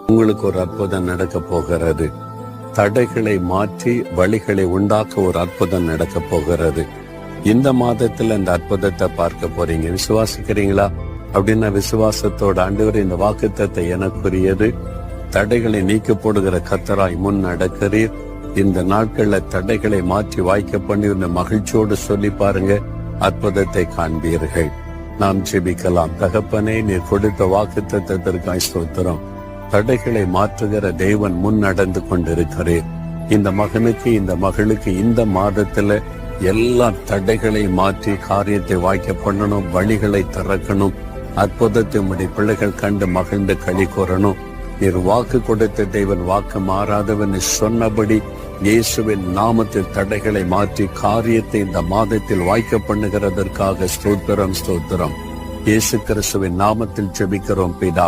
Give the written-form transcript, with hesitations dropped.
உங்களுக்கு ஒரு அற்புதம் நடக்க போகிறது. தடைகளை மாற்றி வழிகளை உண்டாக்க ஒரு அற்புதம் நடக்க போகிறது. இந்த மாதத்துல இந்த அற்புதத்தை பார்க்க போறீங்க. விசுவாசிக்கிறீங்களா? அப்படின்னா விசுவாசத்தோட ஆண்டவர் இந்த வாக்குத்தத்தை எனக்குரியது, தடைகளை நீக்க போடுகிற கர்த்தராய் முன் நடக்கிறீர். இந்த நாட்கள்ல தடைகளை மாற்றி வாய்க்க பண்ணி இந்த மகிழ்ச்சியோடு சொல்லி பாருங்க, அற்புதத்தை காண்பீர்கள். நாம் ஜெபிக்கலாம். தகப்பனே, நீர் கொடுத்த வாக்குத்தத்தத்திற்காய் ஸ்தோத்திரம். தடைகளை மாற்றுகிற தேவன் முன் நடந்து கொண்டிருக்கிறேன். இந்த மகனுக்கு இந்த மகளுக்கு இந்த மாதத்துல எல்லா தடைகளை மாற்றி காரியத்தை வாய்க்க பண்ணணும், வழிகளை திறக்கணும், அற்புதத்தை உடைய பிள்ளைகள் கண்டு மகிழ்ந்து களி கூறணும். நீர் வாக்கு கொடுத்த தேவன், வாக்கு மாறாதவன் சொன்னபடி இயேசுவின் நாமத்தில் தடைகளை மாற்றி காரியத்தை இந்த மாதத்தில் வாய்க்க பண்ணுகிறதற்காக ஸ்தோத்திரம், ஸ்தோத்திரம். இயேசு கிறிஸ்துவின் நாமத்தில் ஜெபிக்கிறோம் பிதா.